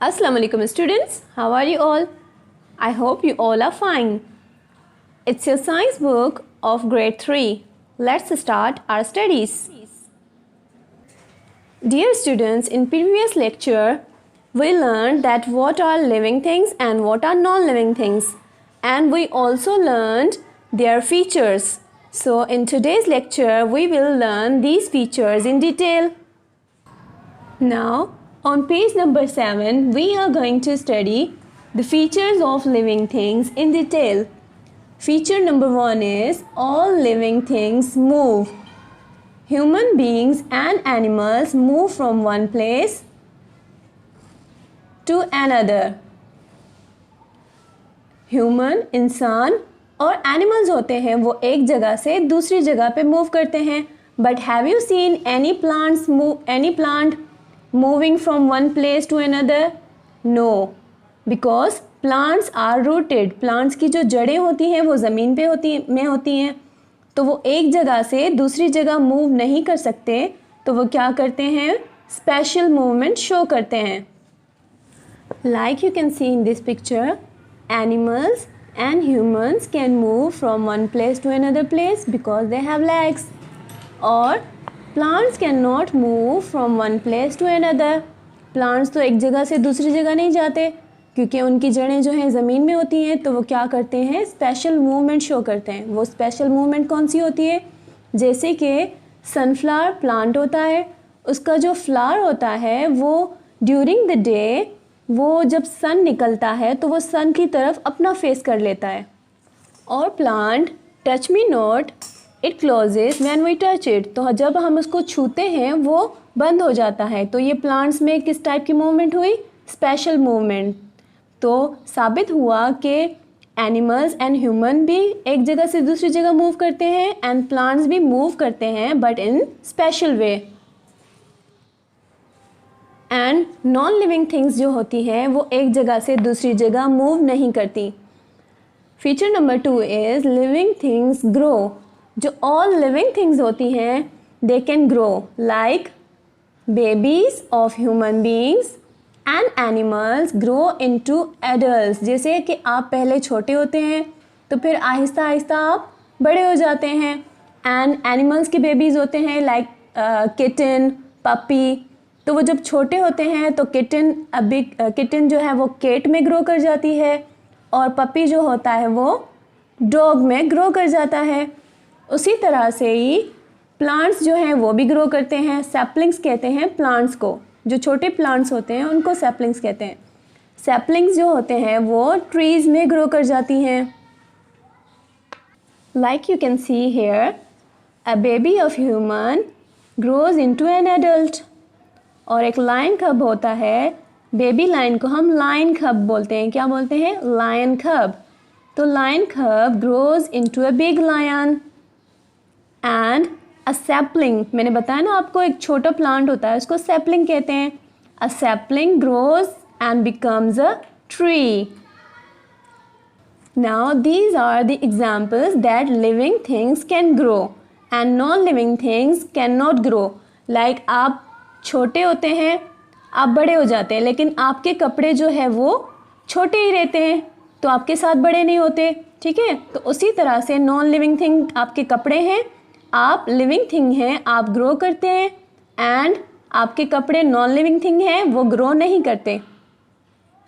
Assalamu alaikum students, how are you all? I hope you all are fine. It's your science book of grade 3. Let's start our studies. Dear students, in previous lecture, we learned that what are living things and what are non-living things. And we also learned their features. So in today's lecture, we will learn these features in detail. Now, on page number 7, we are going to study the features of living things in detail. Feature number 1 is all living things move. Human beings and animals move from one place to another. Human, इंसान और animals होते हैं वो एक जगह से दूसरी जगह पे move करते हैं. But have you seen any plant moving from one place to another? No, because plants are rooted. Plants की जो जड़ें होती हैं वो ज़मीन पे होती हैं, तो वो एक जगह से दूसरी जगह मूव नहीं कर सकते, तो वो क्या करते हैं? स्पेशल मूवमेंट शो करते हैं. Like you can see in this picture, animals and humans can move from one place to another place because they have legs. और plants cannot move from one place to another. Plants तो एक जगह से दूसरी जगह नहीं जाते क्योंकि उनकी जड़ें जो हैं ज़मीन में होती हैं, तो वो क्या करते हैं? स्पेशल मूवमेंट शो करते हैं. वो स्पेशल मूवमेंट कौन सी होती है? जैसे कि सनफ्लावर प्लांट होता है, उसका जो फ्लावर होता है वो ड्यूरिंग द डे, वो जब सन निकलता है तो वो सन की तरफ अपना फेस कर लेता है. और plant touch me not it closes when we touch it, तो जब हम उसको छूते हैं वो बंद हो जाता है. तो ये प्लांट्स में किस टाइप की मूवमेंट हुई? Special movement. तो साबित हुआ कि एनिमल्स एंड ह्यूमन भी एक जगह से दूसरी जगह मूव करते हैं एंड प्लांट्स भी मूव करते हैं but in special way. And non living things जो होती हैं वो एक जगह से दूसरी जगह मूव नहीं करती. Feature number 2 is living things grow. जो ऑल लिविंग थिंग्स होती हैं they can grow like babies of human beings and animals grow into adults. जैसे कि आप पहले छोटे होते हैं तो फिर आहिस्ता आहिस्ता आप बड़े हो जाते हैं. एंड एनिमल्स के बेबीज़ होते हैं लाइक किटन, पपी. तो वो जब छोटे होते हैं तो किटन जो है वो केट में ग्रो कर जाती है और पपी जो होता है वो डॉग में ग्रो कर जाता है. उसी तरह से ही प्लांट्स जो हैं वो भी ग्रो करते हैं. सैपलिंग्स कहते हैं प्लांट्स को. जो छोटे प्लांट्स होते हैं उनको सैपलिंग्स कहते हैं. सैपलिंग्स जो होते हैं वो ट्रीज़ में ग्रो कर जाती हैं. Like you can see here a baby of human grows into an adult. और एक लायन कब होता है, बेबी लायन को हम लायन कब बोलते हैं. क्या बोलते हैं? लायन कब. तो लायन कब grows into a big lion. And a sapling, मैंने बताया ना आपको, एक छोटा प्लांट होता है उसको सैपलिंग कहते हैं. A sapling grows and becomes a tree. Now these are the examples that living things can grow and non living things can not grow. Like आप छोटे होते हैं, आप बड़े हो जाते हैं, लेकिन आपके कपड़े जो है वो छोटे ही रहते हैं, तो आपके साथ बड़े नहीं होते. ठीक है, तो उसी तरह से नॉन लिविंग थिंग आपके कपड़े हैं, आप लिविंग थिंग हैं, आप ग्रो करते हैं. एंड आपके कपड़े नॉन लिविंग थिंग हैं, वो ग्रो नहीं करते.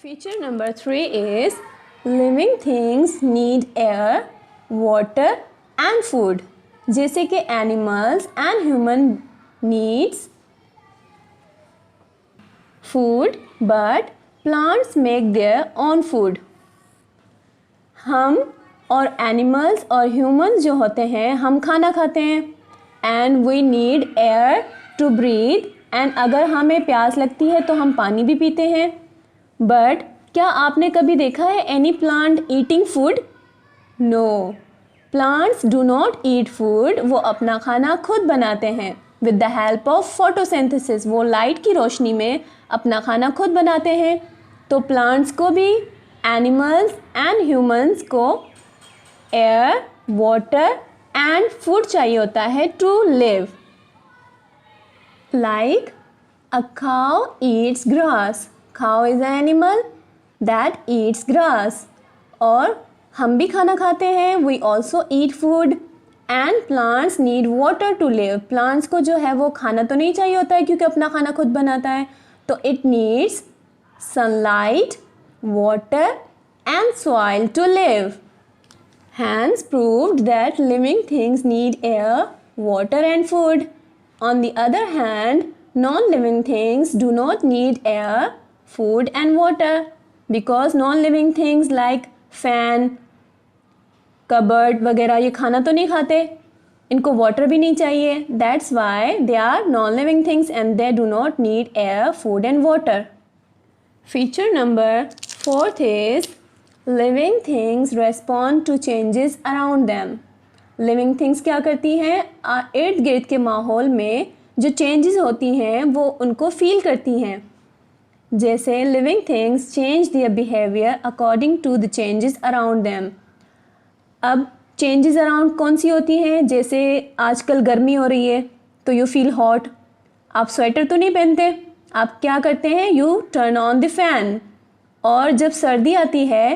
Feature number 3 is living things need air, water and food. जैसे कि animals and human needs food but plants make their own food. हम और एनिमल्स और ह्यूमंस जो होते हैं हम खाना खाते हैं and we need air to breathe. And अगर हमें प्यास लगती है तो हम पानी भी पीते हैं. बट क्या आपने कभी देखा है any plant eating food? No, plants do not eat food. वो अपना खाना खुद बनाते हैं with the help of photosynthesis. वो लाइट की रोशनी में अपना खाना खुद बनाते हैं. तो प्लांट्स को भी, एनिमल्स एंड ह्यूमंस को एयर, वाटर एंड फूड चाहिए होता है to live. Like a cow eats grass. Cow is an animal that eats grass. और हम भी खाना खाते हैं. We also eat food. And plants need water to live. Plants को जो है वो खाना तो नहीं चाहिए होता है क्योंकि अपना खाना खुद बनाता है. तो it needs sunlight, water and soil to live. Hence proved that living things need air, water and food. On the other hand, non-living things do not need air, food and water because non-living things like fan, cupboard वगैरह ये खाना तो नहीं खाते, इनको water भी नहीं चाहिए. That's why they are non living things and they do not need air, food and water. Feature number 4 is living things respond to changes around them. Living things क्या करती हैं? इर्द गिर्द के माहौल में जो चेंजेस होती हैं वो उनको फील करती हैं. जैसे living things change their behaviour according to the changes around them. अब चेंजेस अराउंड कौन सी होती हैं? जैसे आजकल गर्मी हो रही है तो यू फील हॉट, आप स्वेटर तो नहीं पहनते, आप क्या करते हैं? U turn on the fan. और जब सर्दी आती है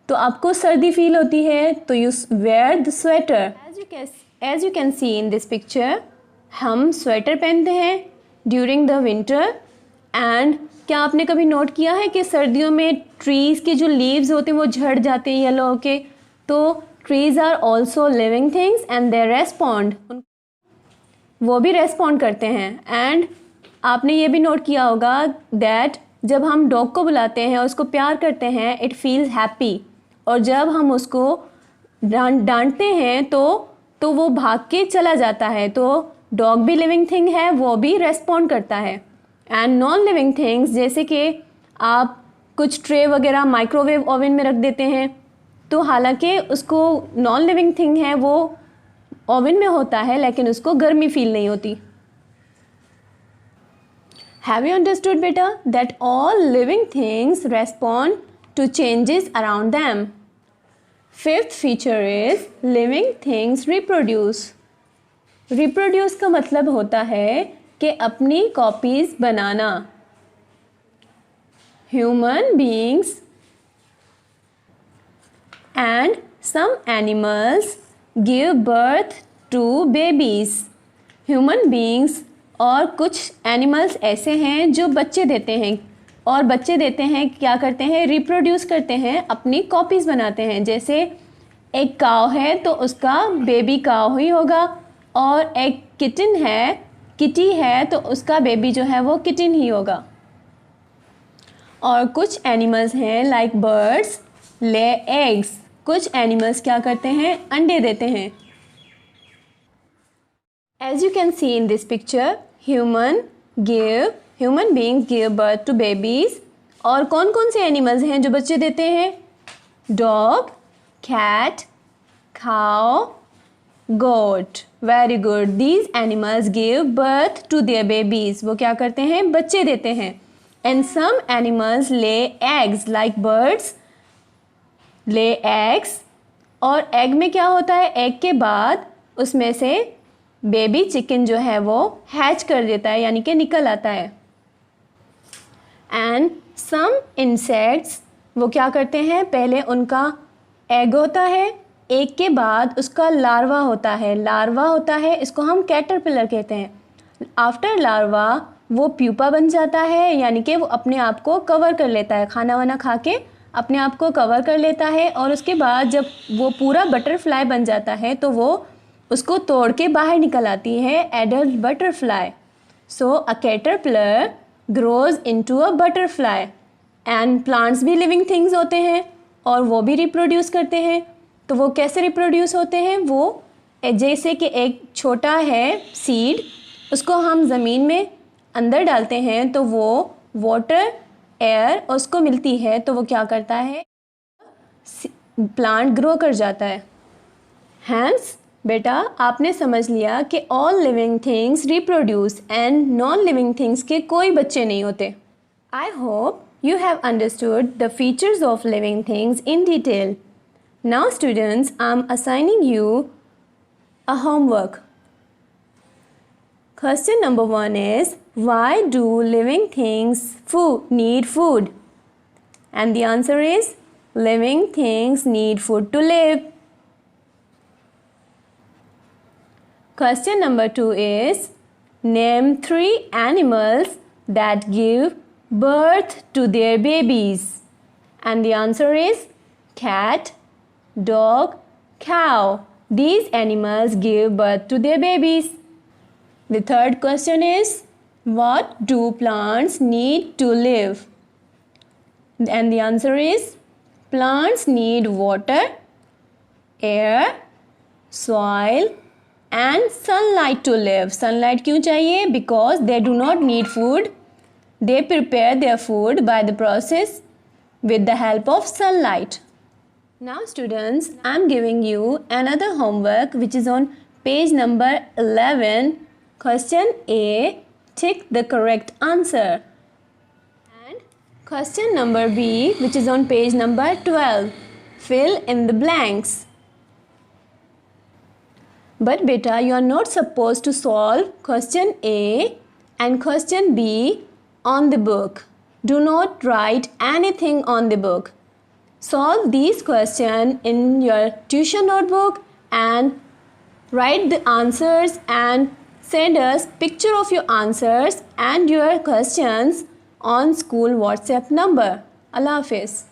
तो आपको सर्दी फील होती है तो you wear the sweater. As you can see in this picture, हम स्वेटर पहनते हैं ड्यूरिंग द विंटर. एंड क्या आपने कभी नोट किया है कि सर्दियों में ट्रीज़ के जो लीव्स होते हैं वो झड़ जाते हैं येलो होके? तो trees are also living things and they respond, वो भी रेस्पॉन्ड करते हैं. एंड आपने ये भी नोट किया होगा दैट जब हम डॉग को बुलाते हैं और उसको प्यार करते हैं इट फील्स हैप्पी. और जब हम उसको डांटते हैं तो वो भाग के चला जाता है. तो डॉग भी लिविंग थिंग है, वो भी रेस्पॉन्ड करता है. एंड नॉन लिविंग थिंग्स जैसे कि आप कुछ ट्रे वगैरह माइक्रोवेव ओवन में रख देते हैं तो हालांकि उसको नॉन लिविंग थिंग है, वो ओवन में होता है लेकिन उसको गर्मी फील नहीं होती. हैव यू अंडरस्टूड बेटा that all living things respond to changes around them. Fifth feature is living things reproduce. Reproduce का मतलब होता है कि अपनी कॉपीज बनाना. Human beings and some animals give birth to babies. Human beings और कुछ animals ऐसे हैं जो बच्चे देते हैं. और बच्चे देते हैं क्या करते हैं? रिप्रोड्यूस करते हैं, अपनी कॉपीज़ बनाते हैं. जैसे एक काव है तो उसका बेबी काव ही होगा, और एक किटी है तो उसका बेबी जो है वो किटिन ही होगा. और कुछ एनिमल्स हैं लाइक बर्ड्स ले एग्स. कुछ एनिमल्स क्या करते हैं? अंडे देते हैं. As you can see in this picture, human beings give birth to babies. और कौन कौन से एनिमल्स हैं जो बच्चे देते हैं? Dog, cat, cow, goat. Very good. These animals give birth to their babies. वो क्या करते हैं? बच्चे देते हैं. And some animals lay eggs like birds lay eggs. और एग में क्या होता है? एग के बाद उसमें से बेबी चिकन जो है वो हैच कर देता है, यानी कि निकल आता है. एंड सम इंसेक्ट्स वो क्या करते हैं? पहले उनका एग होता है, एग के बाद उसका लार्वा होता है, इसको हम कैटरपिलर कहते हैं. आफ्टर लार्वा वो प्यूपा बन जाता है, यानी कि वो अपने आप को कवर कर लेता है, खाना वाना खा के अपने आप को कवर कर लेता है. और उसके बाद जब वो पूरा बटरफ्लाई बन जाता है तो वो उसको तोड़ के बाहर निकल आती है adult butterfly. So a caterpillar grows into a butterfly. And plants भी लिविंग थिंग्स होते हैं और वो भी रिप्रोड्यूस करते हैं. तो वो कैसे रिप्रोड्यूस होते हैं? वो जैसे कि एक छोटा है सीड, उसको हम ज़मीन में अंदर डालते हैं तो वो वाटर एयर उसको मिलती है तो वो क्या करता है? प्लांट ग्रो कर जाता है. हैंस बेटा आपने समझ लिया कि all living things reproduce and non living things के कोई बच्चे नहीं होते. I hope you have understood the features of living things in detail. Now students, I'm assigning you a homework. Question number 1 is, why do living things need food? And the answer is, living things need food to live. Question number 2 is, name 3 animals that give birth to their babies. And the answer is cat, dog, cow. These animals give birth to their babies. The third question is, what do plants need to live? And the answer is, plants need water, air, soil and sunlight to live. Sunlight क्यों चाहिए? Because they do not need food. They prepare their food by the process with the help of sunlight. Now students, I am giving you another homework which is on page number 11. Question A, tick the correct answer. And question number B, which is on page number 12. Fill in the blanks. But beta, you are not supposed to solve question A and question B on the book. Do not write anything on the book. Solve these questions in your tuition notebook and write the answers and send us picture of your answers and your questions on school WhatsApp number. Allah Hafiz.